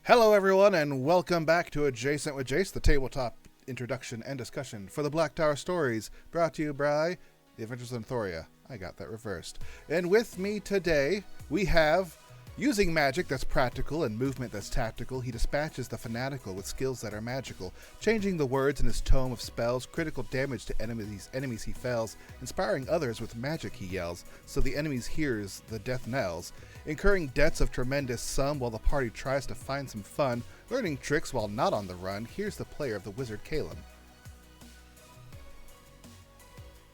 Hello, everyone, and welcome back to Adjacent with Jace, the tabletop introduction and discussion for the Black Tower stories, brought to you by The Adventures of Thoria. I got that reversed. And with me today, we have, using magic that's practical and movement that's tactical, he dispatches the fanatical with skills that are magical, changing the words in his tome of spells, critical damage to enemies he fells, inspiring others with magic he yells, so the enemies hears the death knells, incurring debts of tremendous sum while the party tries to find some fun, learning tricks while not on the run. Here's the player of the wizard, Kilmo.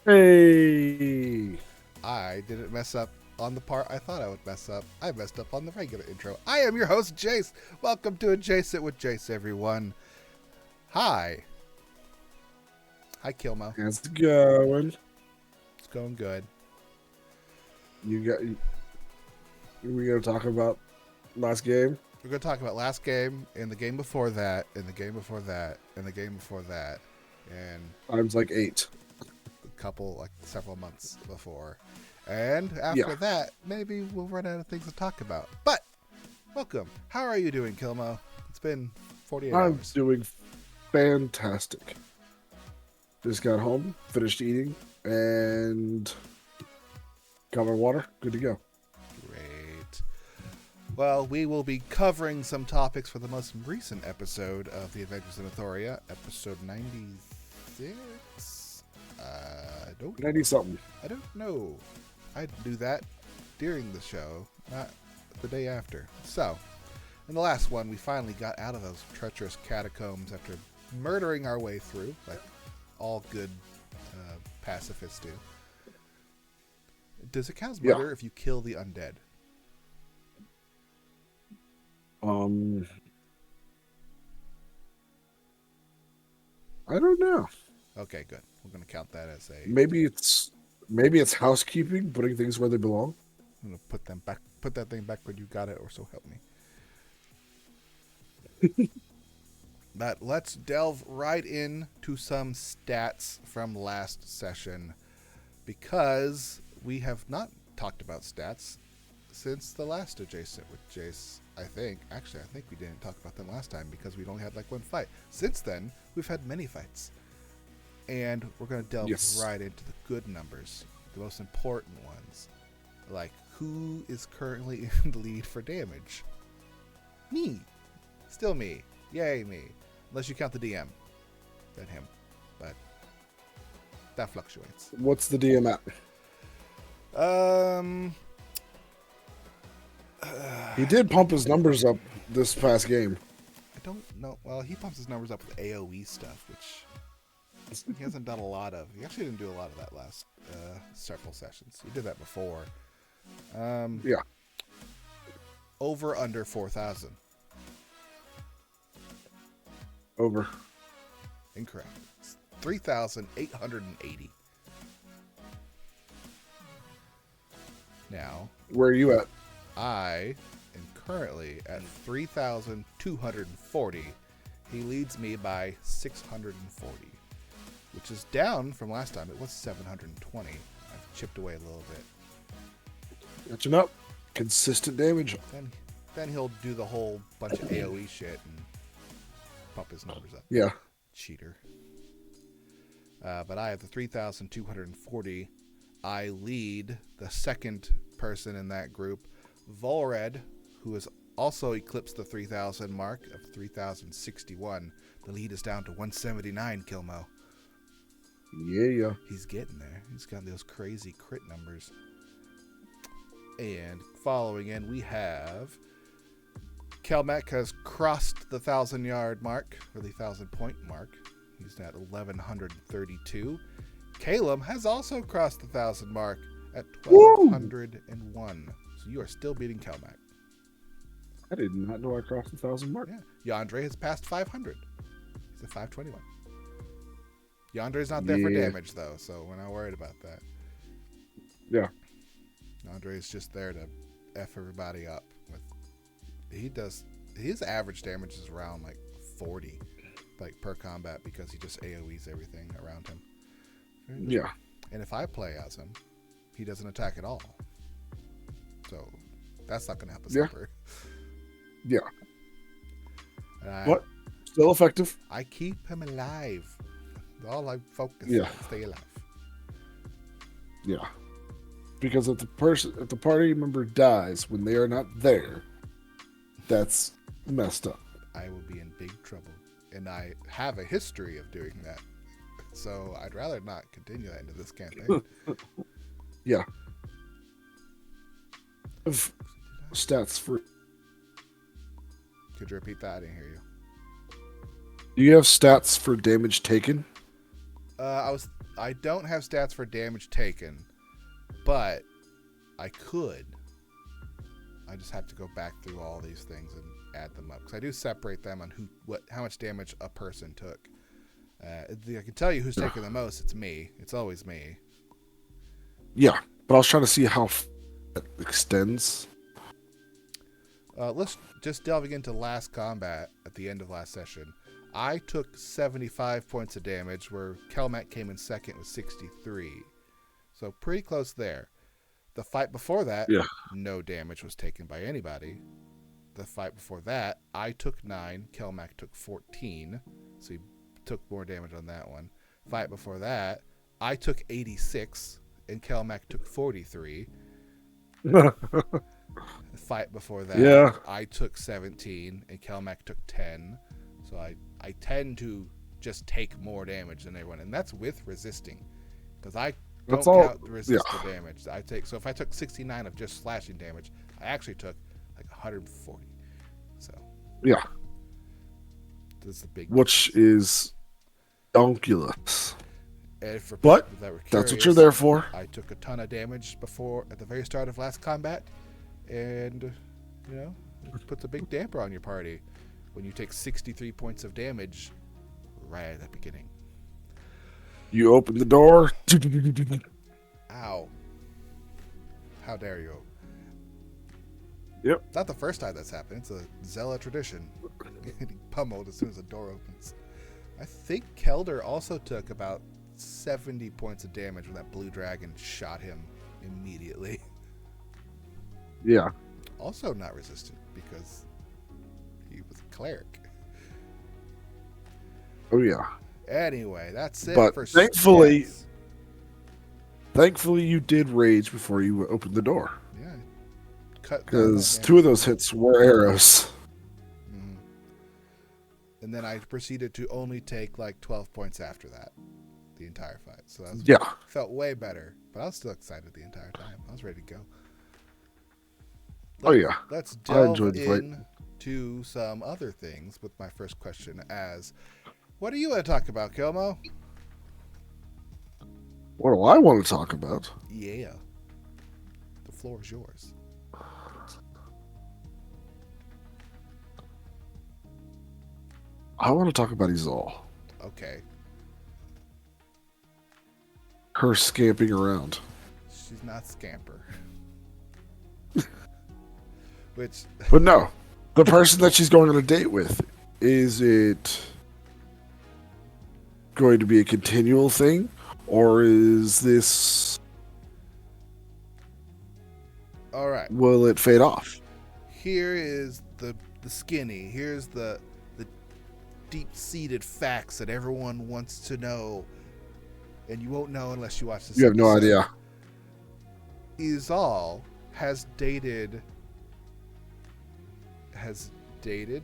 Hey! I didn't mess up on the part I thought I would mess up. I messed up on the regular intro. I am your host, Jace. Welcome to Adjacent with Jace, everyone. Hi. Hi, Kilmo. How's it going? It's going good. We gotta talk about last game? We're going to talk about last game, and the game before that, and the game before that, and the game before that, and Times like 8. several months before. And after that, maybe we'll run out of things to talk about. But, welcome. How are you doing, Kilmo? It's been 48 I'm hours. doing fantastic. Just got home, finished eating, and got my water. Good to go. Great. Well, we will be covering some topics for the most recent episode of The Adventures of Thoria, episode 96? I don't 90 something. I don't know. I do that during the show, not the day after. So, in the last one, we finally got out of those treacherous catacombs after murdering our way through, like all good pacifists do. Does it count as murder if you kill the undead? I don't know. Okay, good. We're going to count that as a... Maybe it's housekeeping, putting things where they belong. I'm going to put that thing back where you got it, or so help me. But let's delve right into some stats from last session, because we have not talked about stats since the last Adjacent with Jace, I think. Actually, I think we didn't talk about them last time because we only had like one fight. Since then, we've had many fights. And we're going to delve right into the good numbers, the most important ones. Like, who is currently in the lead for damage? Me. Still me. Yay, me. Unless you count the DM. Then him. But that fluctuates. What's the DM at? He did pump his numbers up this past game. I don't know. Well, he pumps his numbers up with AoE stuff, which he hasn't done a lot of. He actually didn't do a lot of that last several sessions. He did that before. Over under 4,000. Over. Incorrect. It's 3,880. Now, Where are you at? I am currently at 3,240. He leads me by 640, which is down from last time. It was 720. I've chipped away a little bit. Catching up. Consistent damage. Then he'll do the whole bunch of AoE shit and pump his numbers up. Yeah. Cheater. But I have the 3,240. I lead the second person in that group, Volred, who has also eclipsed the 3,000 mark of 3,061. The lead is down to 179, Kilmo. Yeah. He's getting there. He's got those crazy crit numbers. And following in, we have Kelmek has crossed the 1,000-yard mark, or the 1,000-point mark. He's at 1,132. Caleb has also crossed the 1,000 mark at 1,201. So you are still beating Kelmek. I did not know I crossed the 1,000 mark. Yeah. Yandere has passed 500. He's at 521. Yandere's not there for damage, though, so we're not worried about that. Yeah. Yandere is just there to F everybody up. His average damage is around like 40 like per combat because he just AoEs everything around him. Yeah. And if I play as him, he doesn't attack at all. So that's not going to help us ever. Yeah. And What? Still effective? I keep him alive. All I focus Yeah. on, stay alive. Yeah. Because if the party member dies when they are not there, that's messed up. I will be in big trouble. And I have a history of doing that. So I'd rather not continue that into this campaign. Yeah. Stats for. Could you repeat that? I didn't hear you. Do you have stats for damage taken? I don't have stats for damage taken, but I could. I just have to go back through all these things and add them up because I do separate them on how much damage a person took. I can tell you who's taking the most. It's me. It's always me. Yeah, but I was trying to see how it extends. Let's just delving into last combat at the end of last session. I took 75 points of damage, where Kelmac came in second with 63. So pretty close there. The fight before that, no damage was taken by anybody. The fight before that, I took 9, Kelmac took 14. So he took more damage on that one. Fight before that, I took 86, and Kelmac took 43. The fight before that, I took 17, and Kelmac took 10. So I tend to just take more damage than everyone, and that's with resisting, because I don't count the resisted damage. So if I took 69 of just slashing damage, I actually took like 140. So yeah, this is a big, which is donkulous. And for but that were curious, that's what you're there for. I took a ton of damage at the very start of last combat, and it puts a big damper on your party when you take 63 points of damage right at the beginning. You open the door. Ow. How dare you? Yep. Not the first time that's happened. It's a Zella tradition. Getting pummeled as soon as the door opens. I think Kelder also took about 70 points of damage when that blue dragon shot him immediately. Yeah. Also not resistant because he was a cleric. Oh yeah. Anyway, that's it. But for thankfully, stats. Thankfully, you did rage before you opened the door. Yeah. Cut because 2 of those hits were arrows. Mm-hmm. And then I proceeded to only take like 12 points after that, the entire fight. So that felt way better, but I was still excited the entire time. I was ready to go. Let's delve into some other things with my first question as, what do you want to talk about, Kilmo? What do I want to talk about? Yeah. The floor is yours. I want to talk about Izal. Okay. Her scamping around. She's not Scamper. But no. The person that she's going on a date with, is it going to be a continual thing? Or is this... All right. Will it fade off? Here is the skinny. Here's the deep-seated facts that everyone wants to know, and you won't know unless you watch this. You have no idea. Izal has dated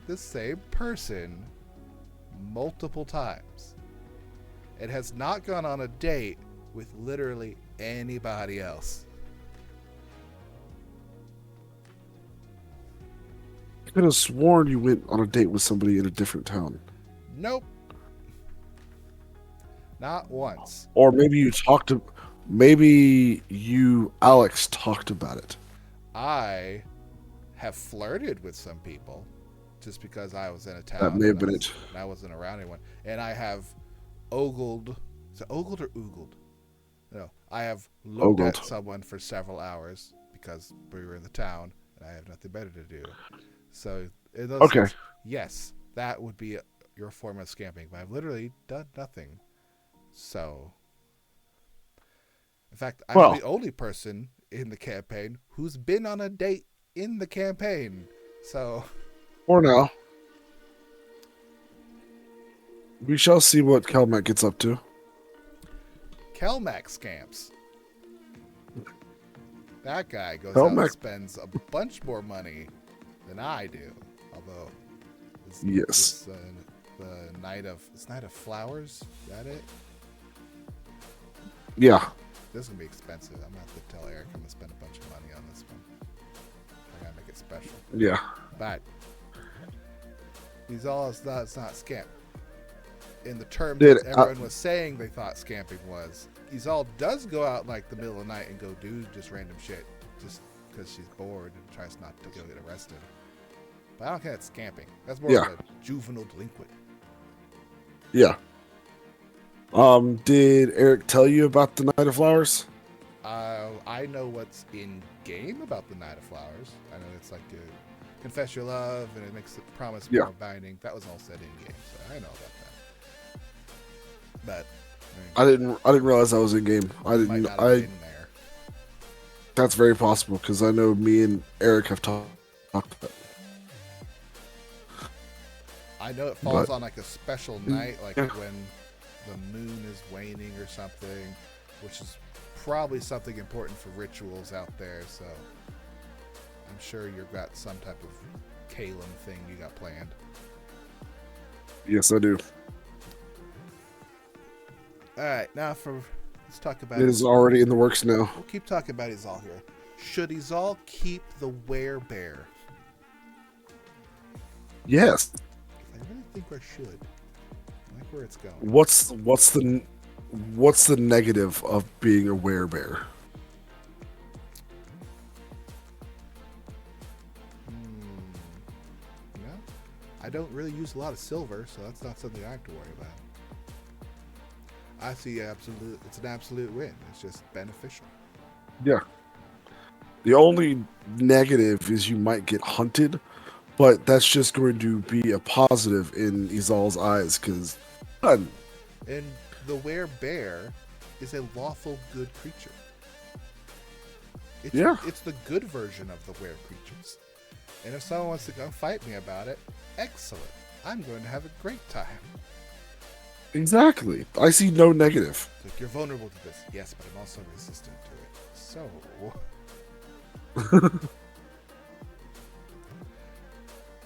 the same person multiple times. It has not gone on a date with literally anybody else. I could have sworn you went on a date with somebody in a different town. Nope. Not once. Or maybe Alex talked about it. I have flirted with some people just because I was in a town. That may have been it. And I wasn't around anyone. And I have ogled. Is it ogled or oogled? No. I have looked at someone for several hours because we were in the town and I have nothing better to do. So, in those sense, yes, that would be your form of scamping. But I've literally done nothing. So, in fact, I'm the only person in the campaign who's been on a date in the campaign. So, or no. We shall see what Kelmac gets up to. Kelmac scamps. That guy goes out and Kelmac, spends a bunch more money than I do. Although, yes. the night of flowers. Is that it? Yeah. This is gonna be expensive. I'm gonna have to tell Eric I'm gonna spend a bunch of money on this one. I gotta make it special. Yeah. But it's not scamp. In the terms Did that everyone was saying they thought scamping was, Izal does go out like the middle of the night and go do just random shit just because she's bored and tries not to go get arrested. But I don't think that's scamping. That's more of a juvenile delinquent. Yeah. Did Eric tell you about the Night of Flowers? I know what's in game about the Night of Flowers. I know it's like a confess your love and it makes the promise more binding. That was all said in game, so I know about that. But I didn't realize that was in game. I didn't. Might not have been there. That's very possible because I know me and Eric have talked about it. I know it falls on like a special night, like when the moon is waning or something, which is probably something important for rituals out there. So I'm sure you've got some type of Kalem thing you got planned. Yes, I do. All right, now let's talk about it. Is already in the works now. We'll keep talking about Izal here. Should Izal keep the werebear? Yes. I really think I should. I like where it's going. What's the negative of being a werebear? Yeah, I don't really use a lot of silver, so that's not something I have to worry about. I see it's an absolute win. It's just beneficial. Yeah. The only negative is you might get hunted, but that's just going to be a positive in Izal's eyes because. And the werebear is a lawful good creature. It's the good version of the were creatures. And if someone wants to go fight me about it, excellent. I'm going to have a great time. Exactly. I see no negative. Like, you're vulnerable to this. Yes, but I'm also resistant to it. So.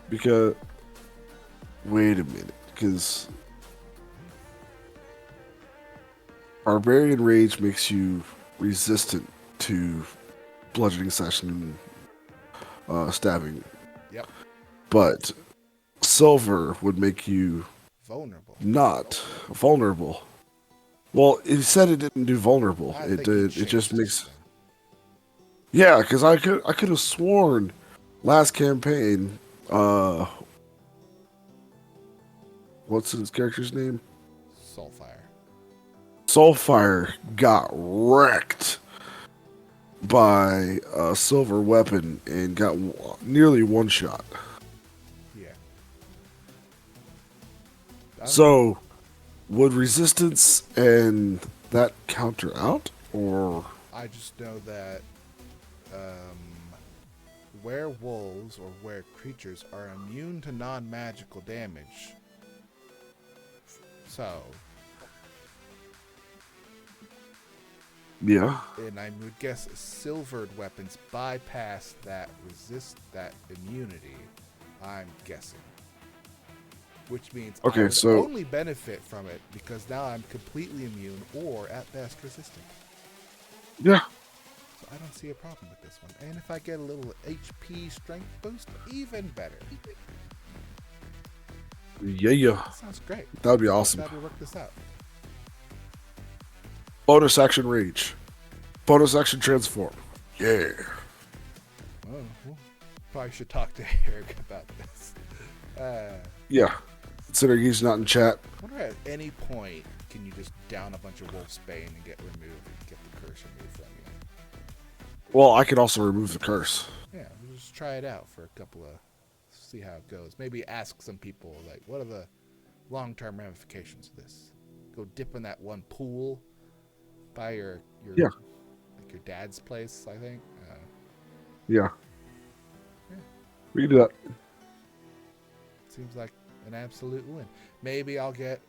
Because. Wait a minute. Because. Barbarian Rage makes you resistant to bludgeoning session and stabbing. Yep. But Silver would make you vulnerable. Not vulnerable. Well, it said it didn't do vulnerable. It just makes. Yeah, because I could have sworn last campaign. What's his character's name? Soulfire got wrecked by a silver weapon and got nearly one shot. Yeah. So, would resistance and that counter out, or? I just know that werewolves or were creatures are immune to non-magical damage. So. Yeah. And I would guess silvered weapons bypass that immunity. I'm guessing. Which means I would only benefit from it because now I'm completely immune or at best resistant. Yeah. So I don't see a problem with this one. And if I get a little HP strength boost, even better. Yeah. That sounds great. That would be awesome. Glad we worked this out. Bonus action rage. Bonus action transform. Yeah. Oh, well, probably should talk to Eric about this. Yeah. Considering he's not in chat. I wonder at any point can you just down a bunch of Wolf's Bane and get removed and get the curse removed from you? Well, I could also remove the curse. Yeah, we'll just try it out for a couple of... see how it goes. Maybe ask some people, like, what are the long-term ramifications of this? Go dip in that one pool by your dad's place, I think. Yeah. We can do that. Seems like an absolute win. Maybe I'll get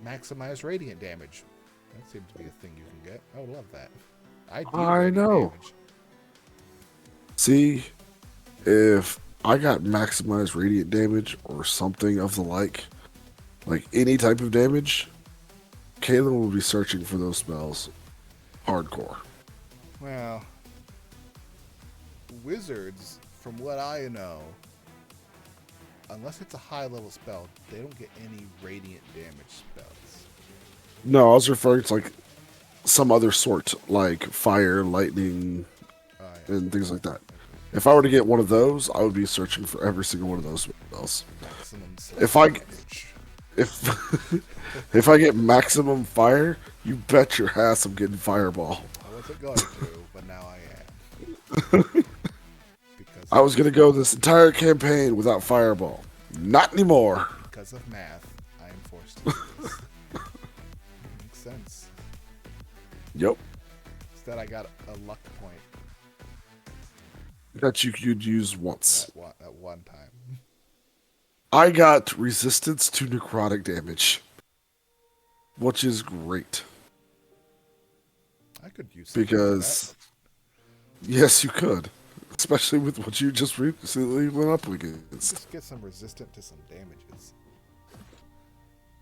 maximize radiant damage. That seems to be a thing you can get. I would love that. I need I radiant know. damage. See, if I got maximized radiant damage or something of the like any type of damage, Kaylin will be searching for those spells hardcore. Well, wizards, from what I know, unless it's a high level spell, they don't get any radiant damage spells. No, I was referring to like some other sort, like fire, lightning, and things like that. If I were to get one of those, I would be searching for every single one of those spells. If I if I get maximum fire, you bet your ass I'm getting fireball. I wasn't going to, but now I am. Because I was gonna go this entire campaign without fireball. Not anymore. Because of math, I am forced to do this. Makes sense. Yep. Instead, I got a luck point. That you could use once. At one time. I got resistance to necrotic damage, which is great. I could use because yes, you could, especially with what you just recently went up against. Just get some resistant to some damages.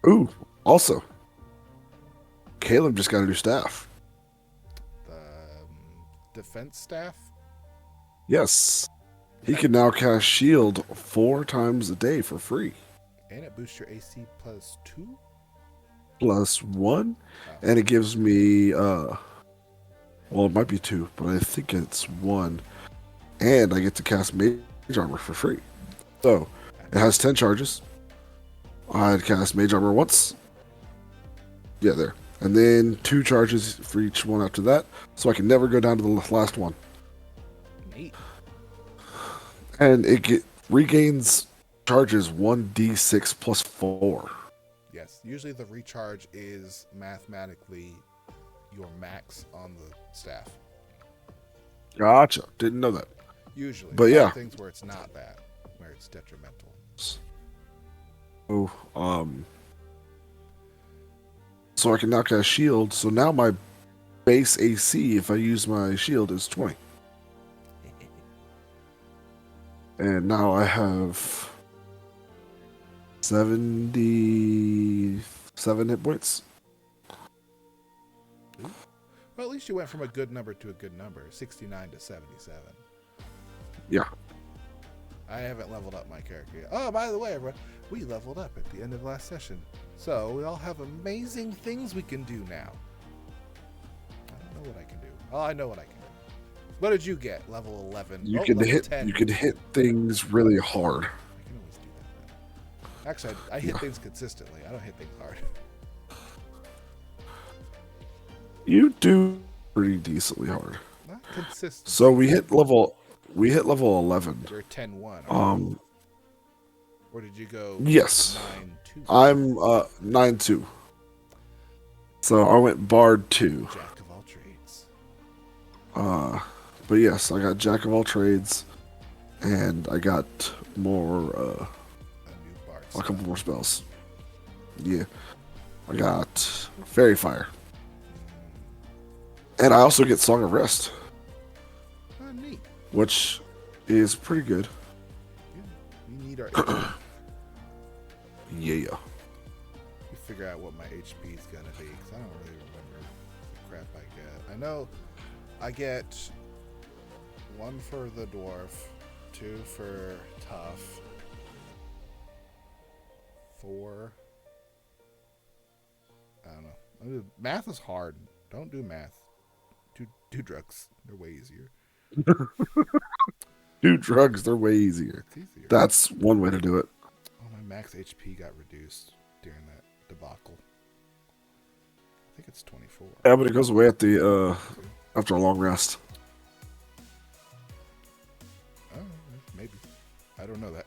Ooh, also, Caleb just got a new staff. The defense staff? Yes. He can now cast shield 4 times a day for free. And it boosts your AC plus 2? Plus 1. Oh. And it gives me, well, it might be 2, but I think it's 1. And I get to cast Mage Armor for free. So, it has 10 charges. I'd cast Mage Armor once. Yeah, there. And then 2 charges for each one after that. So I can never go down to the last one. Neat. And it regains charges 1d6 plus 4. Yes, usually the recharge is mathematically your max on the staff. Gotcha. Didn't know that. Usually. But yeah. Things where it's not that, where it's detrimental. Oh, so I can now cast shield. So now my base AC, if I use my shield, is 20. And now I have 77 hit points. Well, at least you went from a good number to a good number, 69 to 77. Yeah. I haven't leveled up my character yet. Oh, by the way, everyone, we leveled up at the end of last session. So we all have amazing things we can do now. I don't know what I can do. Oh, I know what I can do. What did you get? Level 11. You can hit 10. You can hit things really hard. I can always do that. Actually, I hit things consistently. I don't hit things hard. You do pretty decently hard. Not consistent. So we hit level 11. You're 10-1. Or did you go yes. 9-2? I'm 9-2. So I went Bard 2. Jack of all trades. But yes, I got Jack of all trades, and I got more, a couple more spells. Yeah. I got Fairy Fire. And I also get Song of Rest. Oh, neat. Which is pretty good. Yeah, we need our Yeah. You figure out what my HP is going to be, because I don't really remember the crap I get. I know I get 1 for the dwarf, 2 for tough, 4. I don't know. Math is hard. Don't do math. Do drugs. They're way easier. Do drugs. They're way easier. It's easier. That's one way to do it. Oh, my max HP got reduced during that debacle. I think it's 24. Yeah, but it goes away at the after a long rest. Oh, maybe. I don't know that.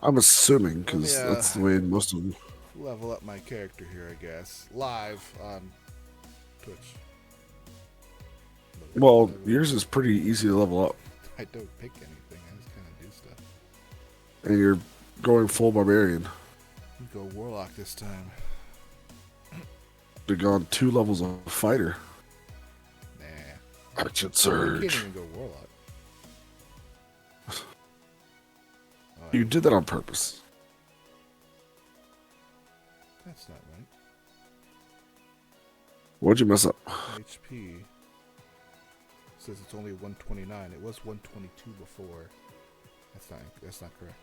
I'm assuming, because that's the way most of them. Level up my character here, I guess. Live on Twitch. Well, yours is pretty easy to level up. I don't pick anything. I just kind of do stuff. And you're going full barbarian. go Warlock this time. They've gone 2 levels of fighter. Nah. Action You surge. can't even go Warlock. You did that on purpose. That's not right. What'd you mess up? HP says it's only 129. It was 122 before. That's not correct.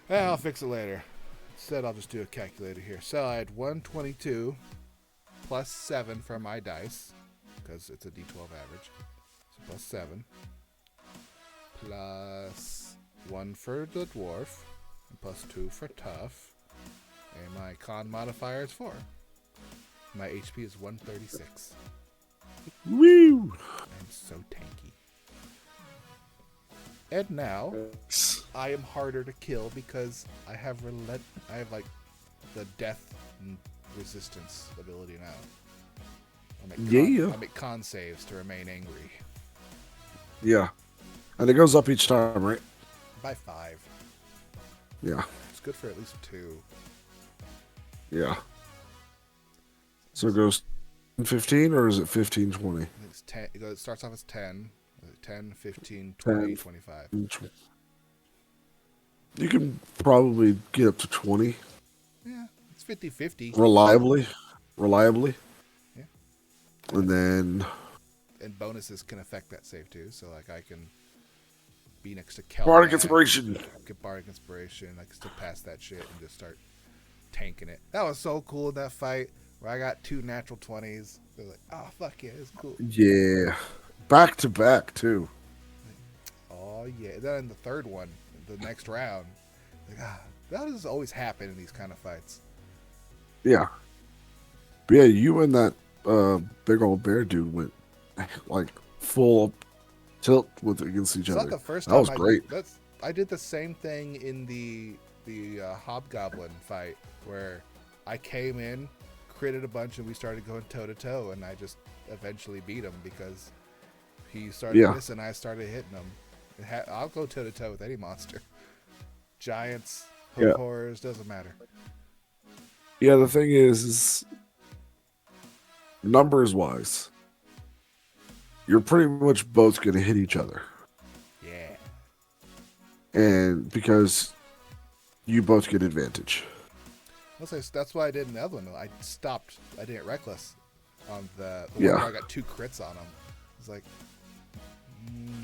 I'll fix it later. Instead, I'll just do a calculator here. So I had 122 plus 7 for my dice, because it's a D12 average. So plus 7. Plus 1 for the dwarf. And plus 2 for tough. And my con modifier is 4. My HP is 136. Woo! I'm so tanky. And now, I am harder to kill because I have like the death and resistance ability now. I make con saves to remain angry. Yeah. And it goes up each time, right? By 5. Yeah. It's good for at least 2. Yeah. So it goes 15 or is it 15, 20? It's 10. It starts off as 10. 10, 15, 20, 10, 25. You can probably get up to 20. Yeah, it's 50-50. Reliably. Yeah. And then... And bonuses can affect that save too. So like I can be next to Kelman. Bardic Inspiration. Get Bardic Inspiration. I can still pass that shit and just start tanking it. That was so cool in that fight where I got 2 natural 20s. They're like, oh, fuck yeah, it's cool. Yeah. Back to back, too. Oh, yeah. Then in the third one, the next round, like, that does always happen in these kind of fights. Yeah. But yeah, you and that big old bear dude went like full tilt with against each other. Not the first that time was great. I did the same thing in the Hobgoblin fight where I came in, critted a bunch, and we started going toe to toe, and I just eventually beat him because he started missing, I started hitting him. I'll go toe to toe with any monster. Giants, horrors, doesn't matter. Yeah, the thing is numbers wise, you're pretty much both going to hit each other. Yeah. And because you both get advantage. That's why I did in the other one. I stopped. I did it reckless on the one where I got 2 crits on him. It's like,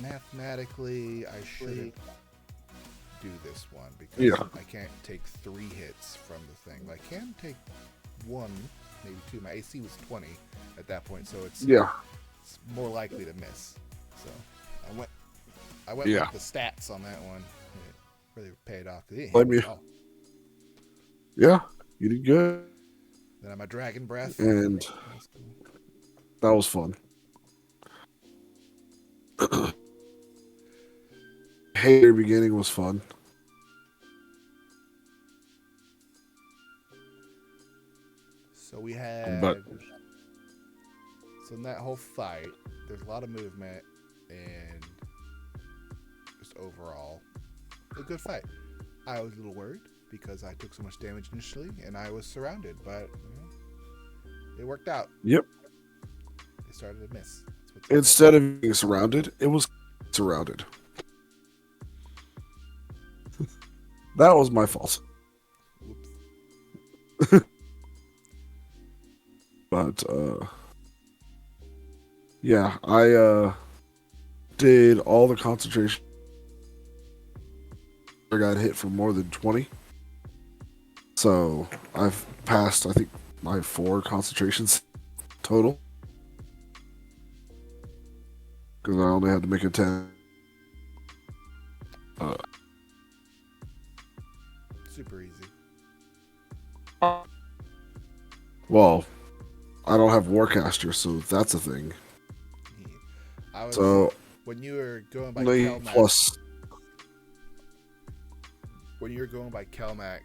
mathematically, I should do this one because I can't take 3 hits from the thing. But I can take 1, maybe 2. My AC was 20 at that point, so it's more likely to miss. So I went with the stats on that one. It really paid off. Blame you. Yeah, you did good. Then I'm a dragon breath, and that was fun. Hey, your beginning was fun. So we had, so in that whole fight, there's a lot of movement and just overall a good fight. I was a little worried because I took so much damage initially and I was surrounded, but it worked out. Yep. They started to miss. Instead of being surrounded, it was surrounded. That was my fault. Oops. But yeah, I did all the concentration. I got hit for more than 20. So I've passed, I think, my 4 concentrations total. Because I only had to make a 10. Super easy. Well, I don't have Warcaster, so that's a thing. Yeah. So when you were going by Kelmac, when you were going by Kelmac,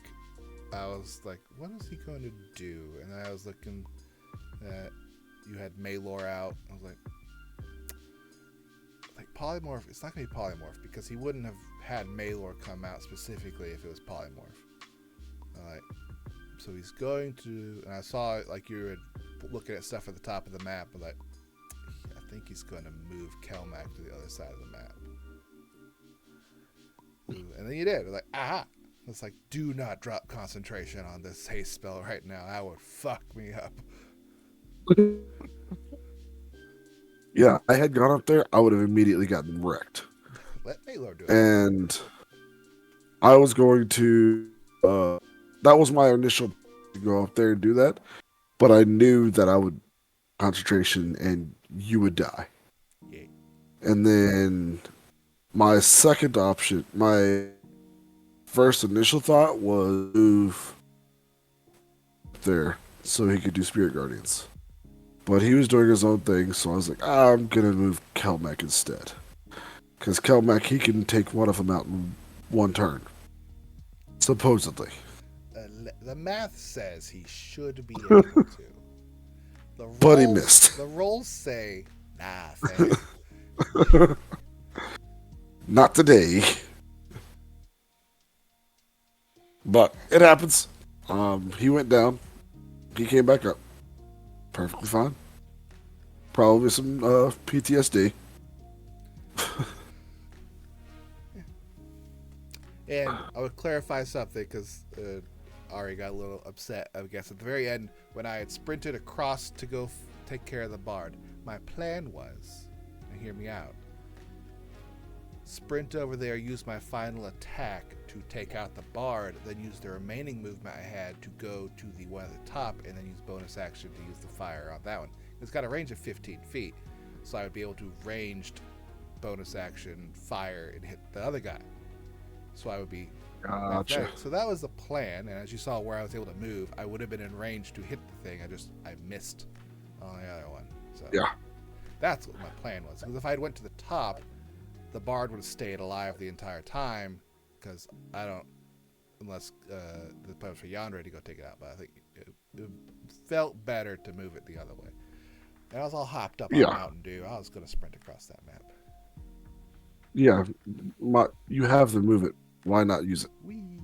I was like, what is he going to do? And then I was looking at you had Maylor out. I was like polymorph. It's not going to be polymorph because he wouldn't have had Maylor come out specifically if it was polymorph. Like, so he's going to, and I saw like you were looking at stuff at the top of the map. I'm like, I think he's going to move Kelmac to the other side of the map. And then you did. Like, aha! It's like, do not drop concentration on this haste spell right now. That would fuck me up. Yeah, I had gone up there, I would have immediately gotten wrecked. Let Maylor do it. And I was going to, that was my initial to go up there and do that. But I knew that I would concentration and you would die. Yeah. And then my second option, my first initial thought was move there so he could do Spirit Guardians. But he was doing his own thing, so I was like, I'm going to move Kelmac instead. Because Kelmac, he can take one of them out in one turn. Supposedly. The math says he should be able to. But he missed. The rolls say, nah, fam. Not today. But it happens. He went down. He came back up. Perfectly fine. Probably some PTSD. And I would clarify something because Ari got a little upset, I guess, at the very end when I had sprinted across to go take care of the bard. My plan was, and hear me out, sprint over there, use my final attack to take out the bard, then use the remaining movement I had to go to the one at the top, and then use bonus action to use the fire on that one. It's got a range of 15 feet, so I would be able to ranged bonus action fire and hit the other guy. So I would be Gotcha. So that was the plan, and as you saw where I was able to move, I would have been in range to hit the thing. I missed on the other one. So Yeah. that's what my plan was. Because if I went to the top, the bard would have stayed alive the entire time. Because I don't, unless the plan was for Yandere to go take it out. But I think it felt better to move it the other way. And I was all hopped up on Mountain Dew. I was going to sprint across that map. Yeah. You have the move it. Why not use it? Whee.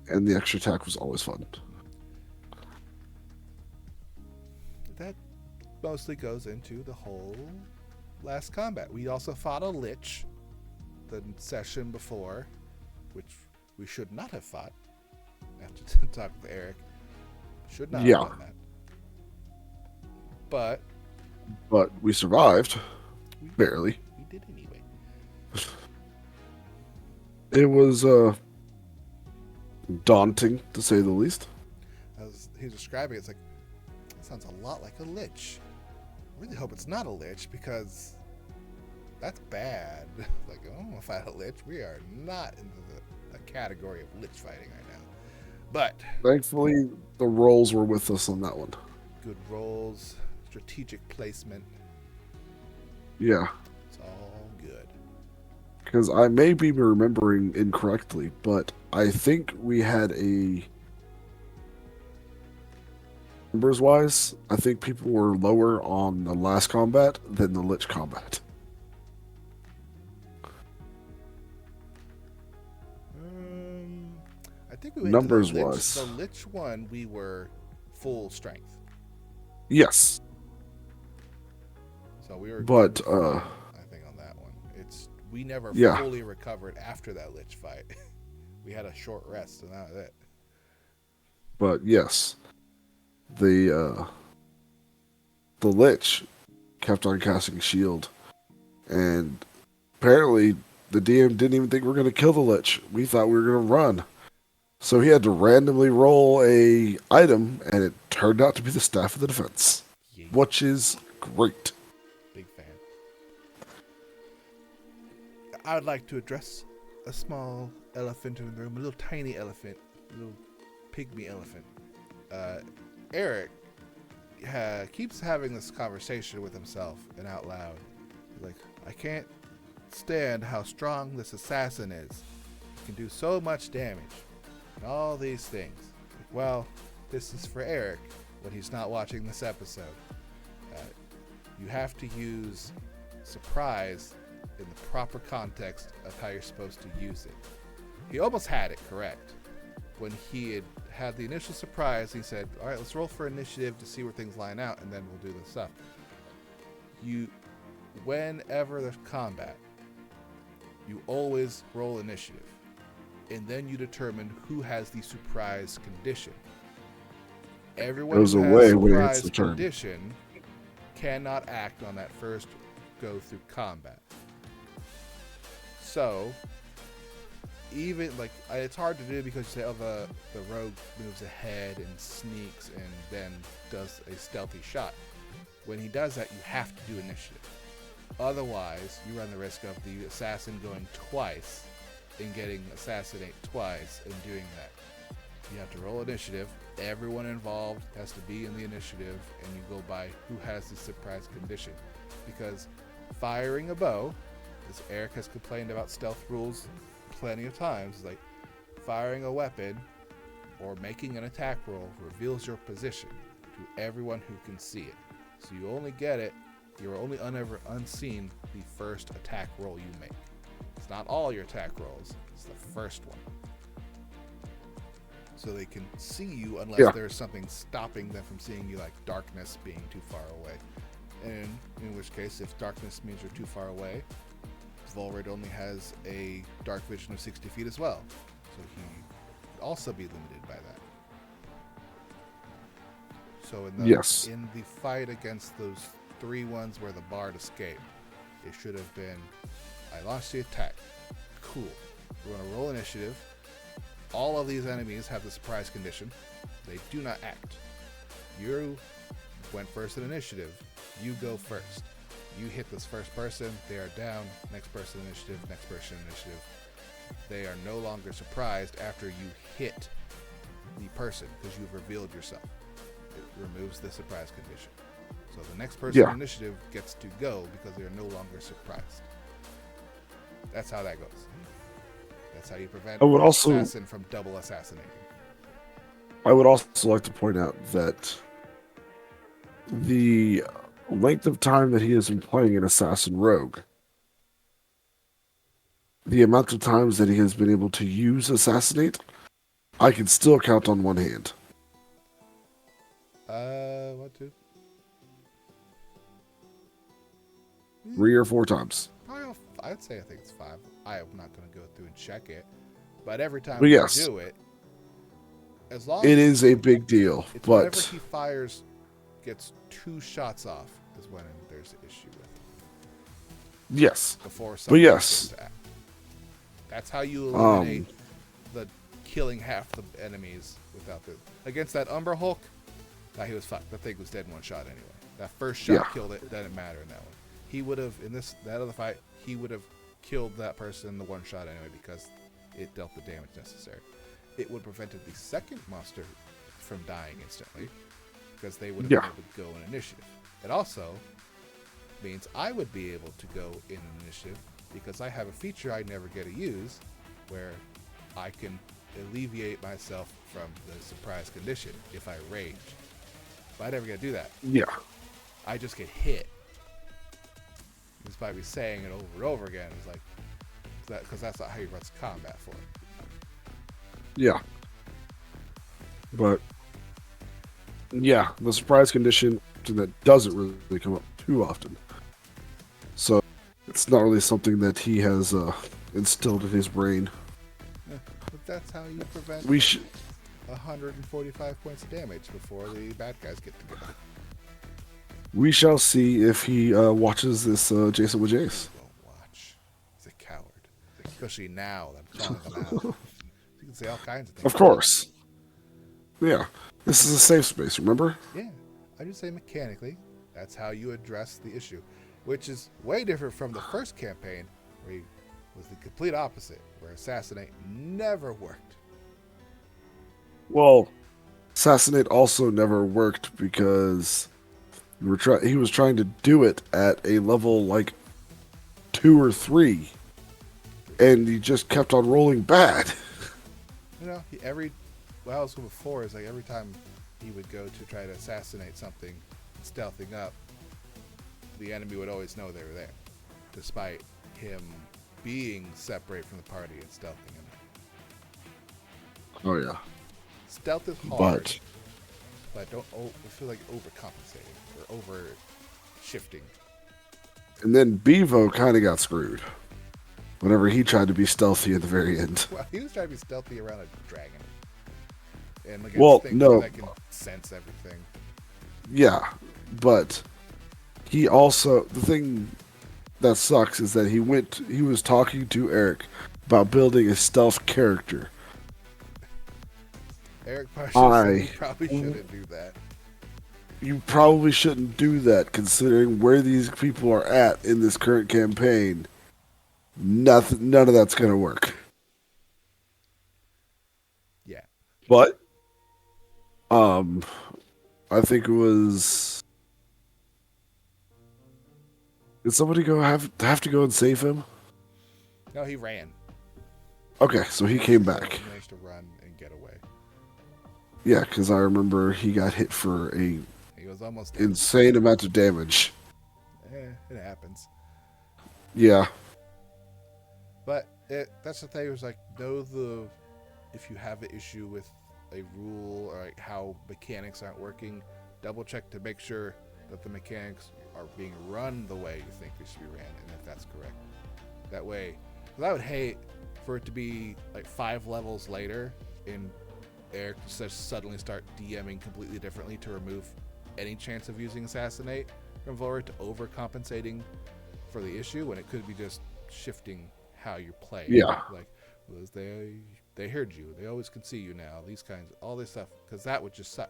And the extra attack was always fun. That mostly goes into the whole last combat. We also fought a Lich the session before, which we should not have fought. After talking with Eric, should not have done that. But we survived. Barely. We did anyway. It was daunting, to say the least. As he's describing it, it's like, it sounds a lot like a Lich. I really hope it's not a Lich, because that's bad. Like, I don't want to fight a Lich. We are not in the category of Lich fighting right now. But thankfully, the rolls were with us on that one. Good rolls, strategic placement. Yeah. It's all good. Because I may be remembering incorrectly, but I think we had numbers wise, I think people were lower on the last combat than the Lich combat. I think we went numbers to the Lich, wise. The Lich one, we were full strength. Yes. So we were. But I think on that one, we never fully recovered after that Lich fight. We had a short rest, and that was it. But yes, the Lich kept on casting shield, and apparently the DM didn't even think we were going to kill the Lich. We thought we were going to run. So he had to randomly roll a item, and it turned out to be the Staff of the Defense, which is great. Big fan. I would like to address a small elephant in the room, a little tiny elephant, a little pygmy elephant. Eric keeps having this conversation with himself and out loud. He's like, I can't stand how strong this assassin is. He can do so much damage. And all these things. Well, this is for Eric when he's not watching this episode. You have to use surprise in the proper context of how you're supposed to use it. he almost had it correct. When he had the initial surprise, he said, all right, let's roll for initiative to see where things line out, and then we'll do the stuff. Whenever there's combat, you always roll initiative. And then you determine who has the surprise condition. Everyone Goes who away has when it hits surprise the turn. condition cannot act on that first go through combat. So, even it's hard to do because you say, oh, the rogue moves ahead and sneaks and then does a stealthy shot. When he does that, you have to do initiative. Otherwise, you run the risk of the assassin going twice and getting assassinate twice and doing that. You have to roll initiative. Everyone involved has to be in the initiative, and you go by who has the surprise condition. Because firing a bow, as Eric has complained about stealth rules plenty of times, like firing a weapon or making an attack roll reveals your position to everyone who can see it. So you only get it, you're only ever unseen the first attack roll you make. It's not all your attack rolls, it's the first one. So they can see you unless there's something stopping them from seeing you, like darkness being too far away. And in which case, if darkness means you're too far away, Volred only has a dark vision of 60 feet as well. So he would also be limited by that. So in the fight against those 3 ones where the bard escaped, it should have been, I launched the attack. Cool. We're going to roll initiative. All of these enemies have the surprise condition. They do not act. You went first in initiative. You go first. You hit this first person. They are down. Next person initiative. Next person initiative. They are no longer surprised after you hit the person because you've revealed yourself. It removes the surprise condition. So the next person initiative gets to go because they are no longer surprised. That's how that goes. That's how you prevent an assassin from double assassinating. I would also like to point out that the length of time that he has been playing an assassin rogue, the amount of times that he has been able to use assassinate, I can still count on one hand. What, 2? 3 or 4 times. I'd say I think it's 5. I am not going to go through and check it, but every time you do it, as long it as is a big deal. it's but whenever he fires, gets 2 shots off is when there's an issue with it. Yes, before somebody gets to act. That's how you eliminate the killing half the enemies without the against that Umber Hulk. He was fucked. The thing was dead in 1 shot anyway. That first shot killed it. Doesn't matter in that one. He would have that other fight. He would have killed that person in the 1 shot anyway because it dealt the damage necessary. It would have prevented the second monster from dying instantly because they would have been able to go in initiative. It also means I would be able to go in initiative because I have a feature I never get to use where I can alleviate myself from the surprise condition if I rage. But I never get to do that. Yeah. I just get hit. Despite me saying it over and over again, it's like that because that's not how he runs combat for it. Yeah. But yeah, the surprise condition that doesn't really come up too often. So it's not really something that he has instilled in his brain. Yeah, but that's how you prevent 145 points of damage before the bad guys get to go. We shall see if he watches this Jason with Jace. He won't watch. He's a coward. Especially now that I'm calling him out. You can say all kinds of things. Of course. Yeah. This is a safe space, remember? Yeah. I just say mechanically, that's how you address the issue. Which is way different from the first campaign, where he was the complete opposite, where Assassinate never worked. Well, Assassinate also never worked because he was trying to do it at a level like 2 or 3, and he just kept on rolling bad. You know, before is like every time he would go to try to assassinate something, stealthing up, the enemy would always know they were there, despite him being separate from the party and stealthing him. Oh yeah. Stealth is hard, But but don't feel like overcompensating or over shifting. and then Bevo kind of got screwed whenever he tried to be stealthy at the very end. Well, he was trying to be stealthy around a dragon and against Well, things no, that can sense everything. yeah, but he also the thing that sucks is that he was talking to Eric about building a stealth character. Eric Parsha said you probably shouldn't do that. You probably shouldn't do that considering where these people are at in this current campaign. None of that's gonna work. Yeah. But um I think it was did somebody have to go and save him? No, he ran. Okay, so he came back. He managed to run and get away. Yeah, because I remember he got hit for a He was almost dead. insane amount of damage. It happens. Yeah. But that's the thing. It was like, if you have an issue with a rule or like how mechanics aren't working, double check to make sure that the mechanics are being run the way you think they should be ran, and if that's correct. That way, because I would hate for it to be like 5 levels later and Eric just suddenly start DMing completely differently to remove any chance of using Assassinate from forward to overcompensating for the issue when it could be just shifting how you're playing. Yeah. Like, they heard you. They always can see you now. These kinds, all this stuff, because that would just suck.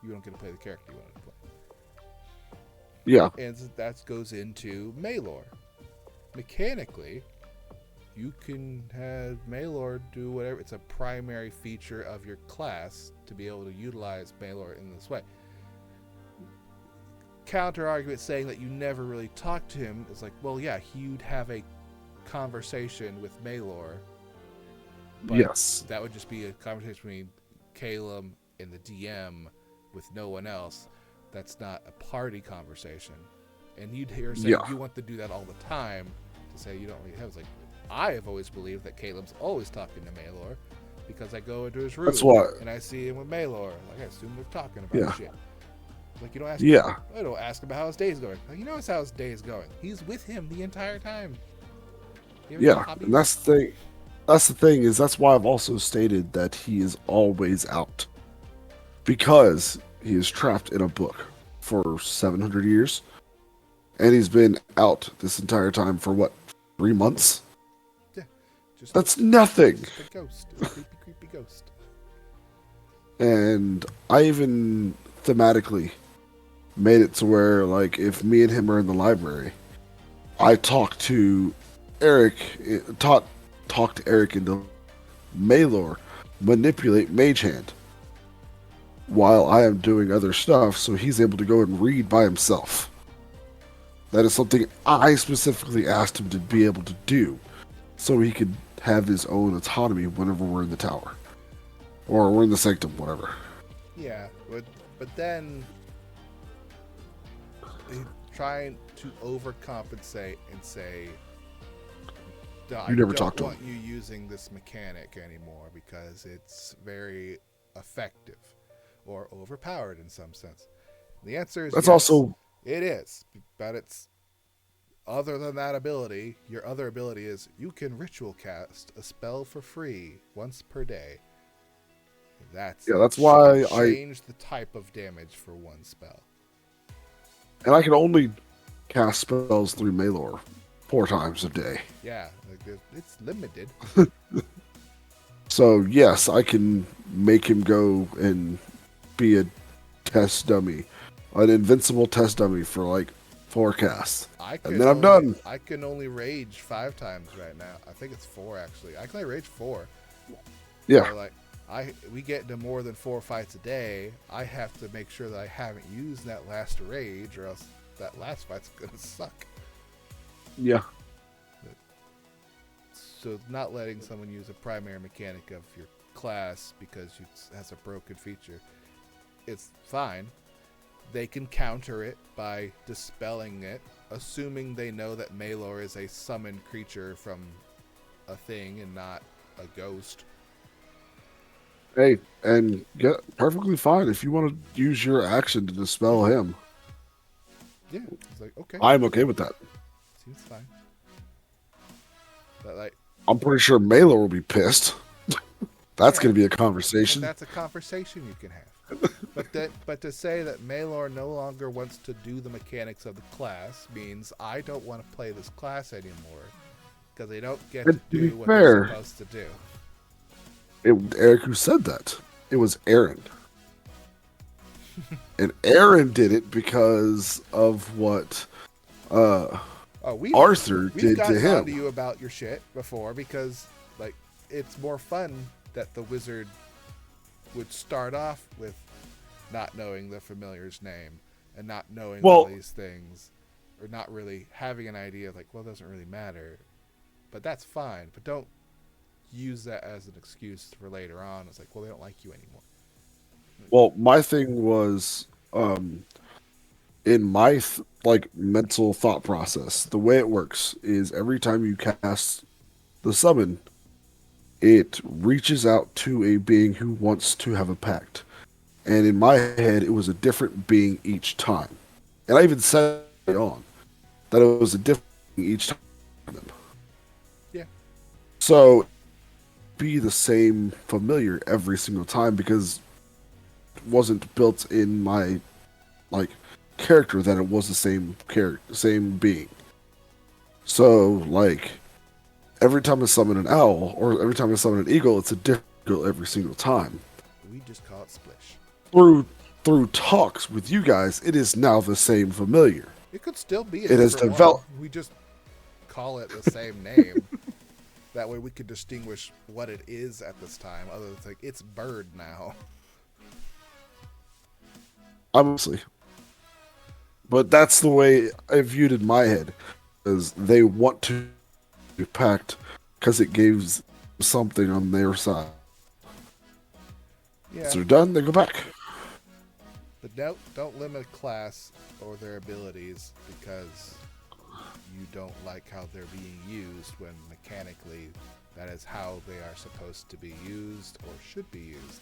You don't get to play the character you want to play. Yeah. And that goes into Maelor. Mechanically, you can have Maelor do whatever. It's a primary feature of your class to be able to utilize Maelor in this way. Counter argument saying that you never really talked to him is like, well, yeah, you'd have a conversation with Maelor. But Yes. that would just be a conversation between Caleb and the DM with no one else. That's not a party conversation. And you'd hear saying you want to do that all the time to say you don't really have. It's like, I have always believed that Caleb's always talking to Maelor because I go into his room and I see him with Maelor. Like, I assume they're talking about shit. Like, you don't ask him, I don't ask him how his day's going. Like, you know how his day is going. He's with him the entire time. Yeah, and that's the thing. That's the thing is that's why I've also stated that he is always out. Because he is trapped in a book for 700 years. And he's been out this entire time for what, 3 months? Yeah. That's nothing. Just a ghost. It's a creepy, creepy ghost. And I even thematically made it to where, like, if me and him are in the library, I talk to Eric, talk to Eric into Maelor, manipulate Mage Hand, while I am doing other stuff, so he's able to go and read by himself. That is something I specifically asked him to be able to do, so he could have his own autonomy whenever we're in the tower. Or we're in the sanctum, whatever. Yeah, but then trying to overcompensate and say, I don't want you using this mechanic anymore because it's very effective or overpowered in some sense. The answer is that's yes, also it is, but it's other than that ability. Your other ability is you can ritual cast a spell for free once per day. That's why I change the type of damage for one spell. And I can only cast spells through Maelor 4 times a day. Yeah, like it's limited. So yes, I can make him go and be a test dummy, an invincible test dummy for like 4 casts, and then I'm done. I can only rage 5 times right now. I think it's 4 actually. I can only rage 4. Yeah. So like we get into more than 4 fights a day. I have to make sure that I haven't used that last rage, or else that last fight's gonna suck. Yeah. So not letting someone use a primary mechanic of your class because it has a broken feature, it's fine. They can counter it by dispelling it, assuming they know that Maelor is a summoned creature from a thing and not a ghost. Hey, and get perfectly fine if you want to use your action to dispel him. Yeah, it's like okay, I'm okay with that. seems fine. But like, I'm pretty sure Mailer will be pissed. That's yeah, going to be a and conversation. that's a conversation you can have. But to say that Maylor no longer wants to do the mechanics of the class means I don't want to play this class anymore because they don't get to And to be do what they're fair, supposed to do. Eric who said that. It was Aaron. And Aaron did it because of what uh, Oh, Arthur we've did to gotten on him. to you about your shit before because like it's more fun that the wizard would start off with not knowing the familiar's name and not knowing all Well, these things or not really having an idea of like, well, it doesn't really matter. But that's fine. But don't use that as an excuse for later on. It's like, well, they don't like you anymore. my thing was in my like mental thought process. The way it works is every time you cast the summon, it reaches out to a being who wants to have a pact. And in my head, it was a different being each time. And I even said it on that it was a different being each time. Yeah. So be the same familiar every single time because it wasn't built in my like character that it was the same character, same being. So like every time I summon an owl or every time I summon an eagle, it's a different eagle every single time. We just call it Splish. Through through talks with you guys, it is now the same familiar. It could still be a It has different one. developed. We just call it the same name. That way we could distinguish what it is at this time. Other than like, it's bird now. Obviously, but that's the way I viewed it in my head, is they want to be packed because it gives something on their side. Once Yeah. they're done, they go back. But don't limit a class or their abilities because you don't like how they're being used when mechanically that is how they are supposed to be used or should be used.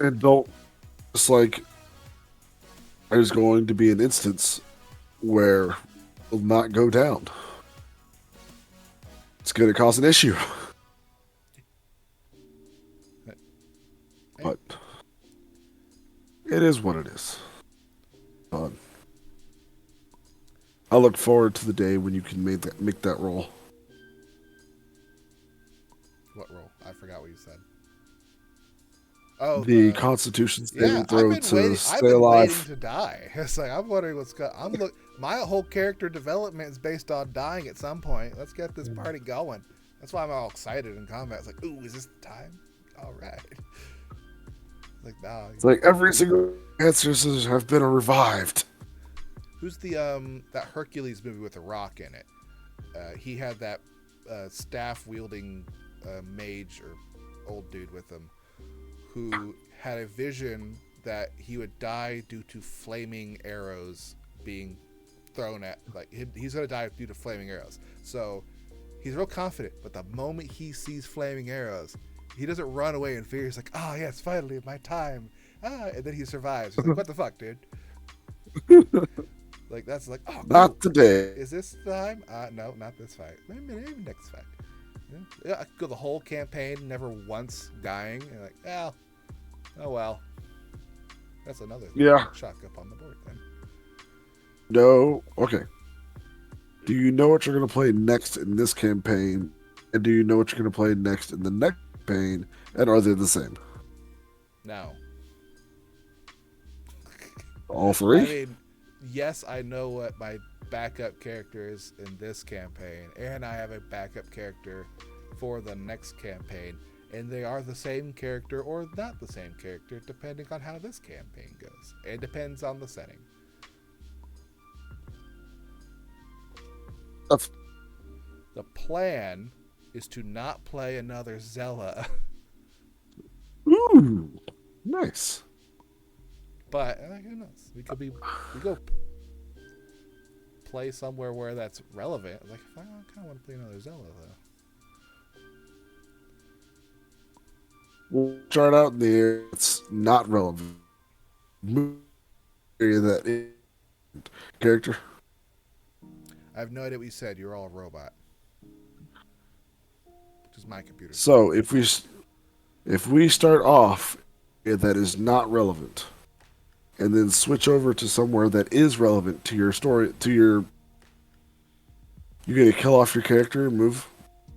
And don't, it's like there's going to be an instance where it will not go down. It's going to cause an issue. But it is what it is. But I look forward to the day when you can make that roll. What roll? I forgot what you said. Oh, The the Constitution yeah. saving throw to I've stay been waiting alive. to die. It's like I'm wondering what's going. My whole character development is based on dying at some point. Let's get this party going. That's why I'm all excited in combat. It's like, ooh, is this the time? All right. Like, nah. It's like every single ancestors have been revived. Who's the that Hercules movie with a rock in it? He had that staff wielding mage or old dude with him who had a vision that he would die due to flaming arrows being thrown at, like he's gonna die due to flaming arrows. So he's real confident, but the moment he sees flaming arrows, he doesn't run away in fear. He's like, "Ah, yes, finally my time!" And then he survives. He's like, "What the fuck, dude?" Like that's like, "Oh, cool. Not today. Is this the time? No, not this fight. Maybe next fight." Yeah, I could go the whole campaign never once dying. And like, oh well. That's another thing. Yeah. Chalk up on the board then. No. Okay. Do you know what you're going to play next in this campaign? And do you know what you're going to play next in the next campaign? And are they the same? No. All three? I mean, yes, I know what my backup character is in this campaign, and I have a backup character for the next campaign, and they are the same character or not the same character depending on how this campaign goes. It depends on the setting. That's... The plan is to not play another Zella. Ooh. Nice. But who knows? We go play somewhere where that's relevant. Like, if I kind of want to play another Zelda, though. We'll start out in the area that's not relevant. Move area that is character. I have no idea what you said. You're all a robot, which is my computer saying. So if we start off that is not relevant, and then switch over to somewhere that is relevant to your story, you're gonna kill off your character and move.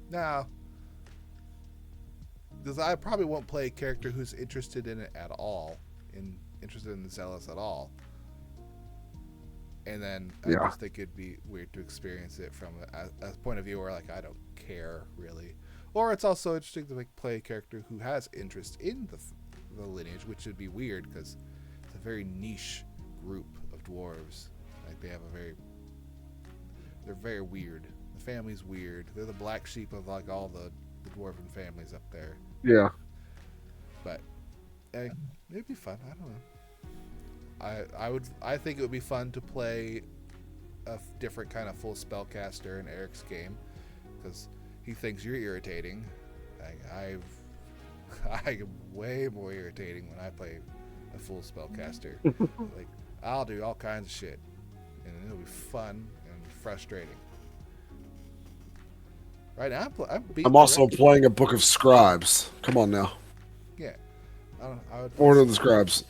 Now, because I probably won't play a character who's interested in it at all, interested in the Zealous at all. And then I Yeah, just think it'd be weird to experience it from a point of view where like I don't care really. Or it's also interesting to like play a character who has interest in the lineage, which would be weird because it's a very niche group of dwarves. Like they're very weird. The family's weird. They're the black sheep of like all the dwarven families up there. yeah. But hey, it'd be fun. I don't know. I think it would be fun to play a different kind of full spellcaster in Eric's game because he thinks you're irritating. I'm way more irritating when I play a full spellcaster. Like I'll do all kinds of shit, and it'll be fun and frustrating. Right now, I'm beating I'm also the playing a book of scribes. Come on now, yeah. I would Order of the Scribes.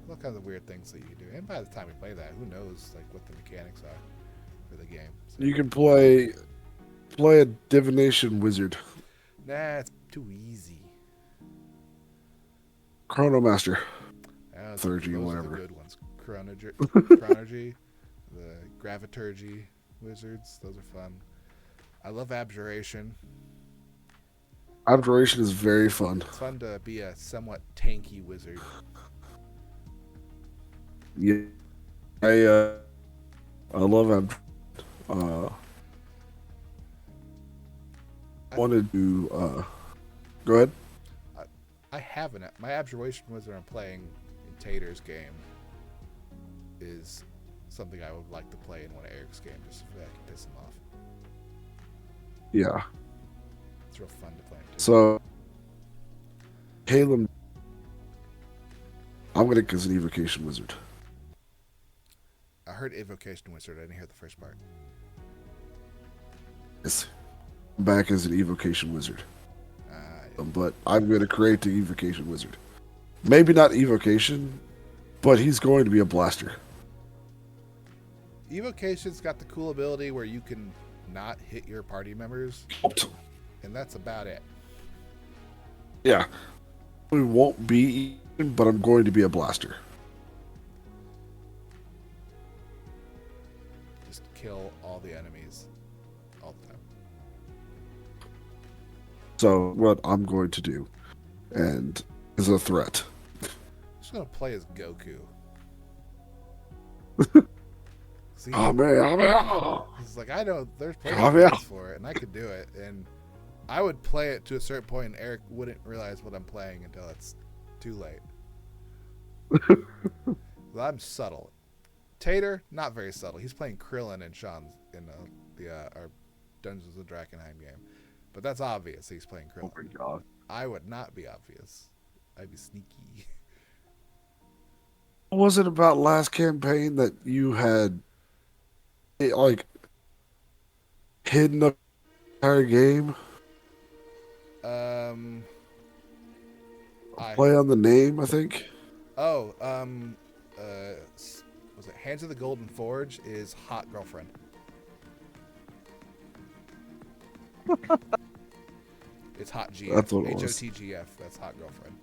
all kinds of weird things that you can do. And by the time we play that, who knows like what the mechanics are for the game. So, You can play a divination wizard, nah, it's too easy. chronomaster, Those are clergy, the whatever. good ones. Chronergy, the Graviturgy wizards. Those are fun. I love Abjuration. Abjuration is very fun. It's fun to be a somewhat tanky wizard. Yeah, I uh, I love Abjuration. Uh, I, wanted to go ahead. I haven't. My Abjuration wizard I'm playing in Tater's game is something I would like to play in one of Eric's games just so I can piss him off. Yeah. It's real fun to play him too. So, Caleb, I'm gonna as an evocation wizard. I heard Evocation Wizard. I didn't hear the first part. Yes. I'm back as an evocation wizard. Yeah. But I'm gonna create the evocation wizard. Maybe not evocation, but he's going to be a blaster. Evocation's got the cool ability where you can not hit your party members, and that's about it. Yeah. We won't be, but I'm going to be a blaster. Just kill all the enemies all the time. So what I'm going to do, and is a threat. I'm just gonna play as Goku. See, it's like I know there's plenty of ways for it, and I could do it, and I would play it to a certain point, and Eric wouldn't realize what I'm playing until it's too late. Well, I'm subtle. Tater, not very subtle. He's playing Krillin and Sean's in our Dungeons of Drakenheim game, but that's obvious. He's playing Krillin. Oh my god! I would not be obvious. I'd be sneaky. What was it about last campaign that you had, like, hidden the entire game? Play on the name, I think. Was it Hands of the Golden Forge is Hot Girlfriend. It's Hot GF. That's what it was. HOTGF. That's Hot Girlfriend.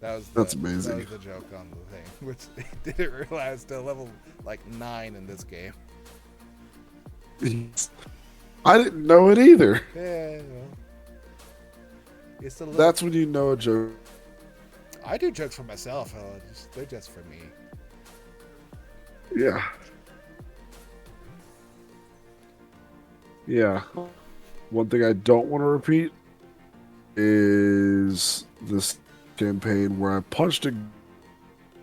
That's amazing. That was the joke on the thing, which they didn't realize till level like 9 in this game. I didn't know it either. Yeah, well, it's a little... That's when you know a joke. I do jokes for myself. They're just for me. Yeah. Yeah. One thing I don't want to repeat is this campaign where I punched a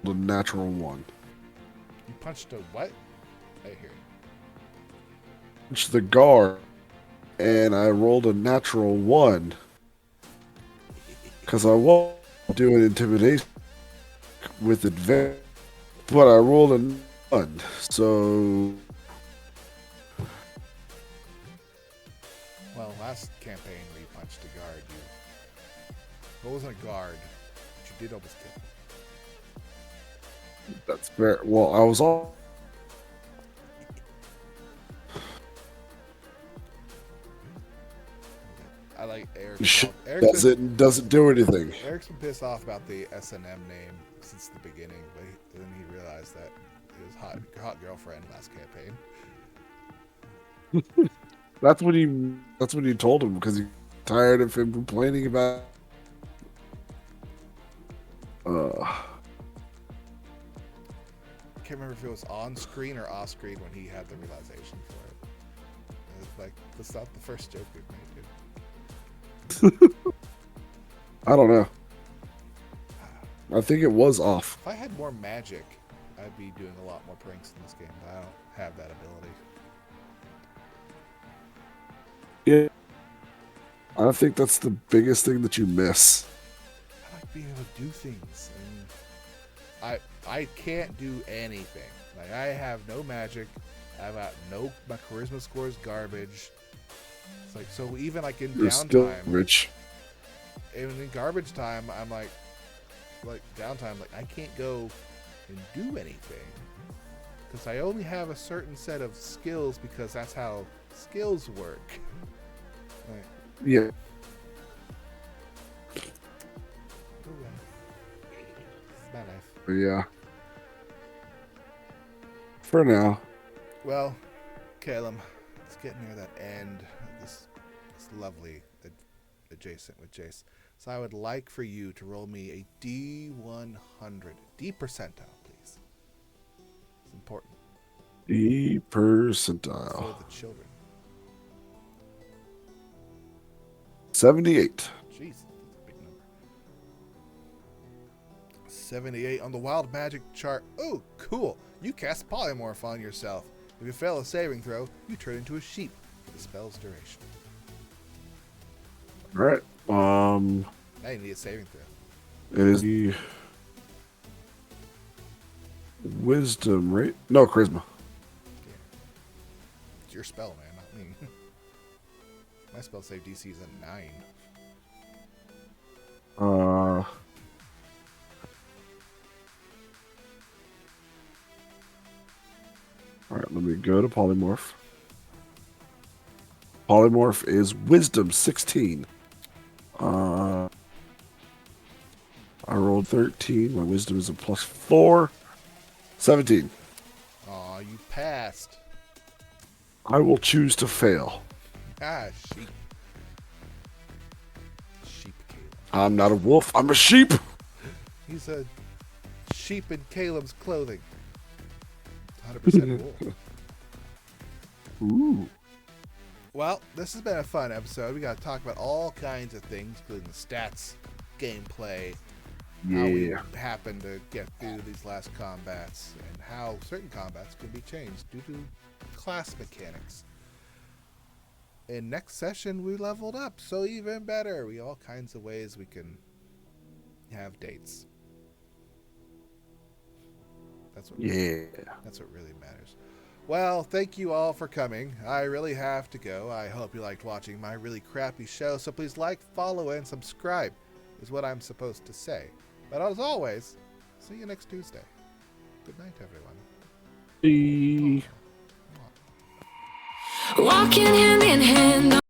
natural one. You punched a what? I hear. Punched the guard, and I rolled a natural one. Because I was doing intimidation with advantage, but I rolled a 1. So Well, last campaign where you punched a guard, it wasn't a guard, but you did almost kill him. that's fair. Well, I was all. I like Eric. Doesn't do anything. Eric's been pissed off about the S&M name since the beginning, but then he realized that it was hot girlfriend last campaign. That's what he told him because he's tired of him complaining about. I can't remember if it was on screen or off screen when he had the realization for it. It was like, that's not the first joke we've made, dude. I don't know. I think it was off. If I had more magic, I'd be doing a lot more pranks in this game, but I don't have that ability. Yeah. I think that's the biggest thing that you miss. I like being able to do things, and I can't do anything. Like, I have no magic. I've got my charisma score is garbage. It's like, so even like in You're still rich. Even in garbage time, I'm like downtime, like I can't go and do anything because I only have a certain set of skills because that's how skills work. Like, yeah. oh well. It's my life. Yeah. For now. Well, Caleb, it's getting near that end of this lovely adjacent with Jace. So I would like for you to roll me a D100. D percentile, please. It's important. D percentile. For the children. 78. Jeez, that's a big number. 78 on the wild magic chart. Oh, cool. You cast polymorph on yourself. If you fail a saving throw, you turn into a sheep for the spell's duration. All right. Now you need a saving throw. It is the wisdom, right? No, charisma. Yeah. It's your spell, man, not me. My spell save DC is a 9. All right, let me go to polymorph. Polymorph is wisdom 16. I rolled 13. My wisdom is a +4. 17. Aw, you passed. I will choose to fail. Ah, sheep. Sheep Caleb. I'm not a wolf. I'm a sheep. He's a sheep in Caleb's clothing. 100% wolf. Ooh. Well, this has been a fun episode. We got to talk about all kinds of things, including the stats, gameplay, how we happen to get through these last combats, and how certain combats can be changed due to class mechanics. In next session, we leveled up, so even better. We have all kinds of ways we can have dates. That's what really matters. Well, thank you all for coming. I really have to go. I hope you liked watching my really crappy show, so please like, follow, and subscribe is what I'm supposed to say. But as always, see you next Tuesday. Good night, everyone. Bye. Walking hand in hand.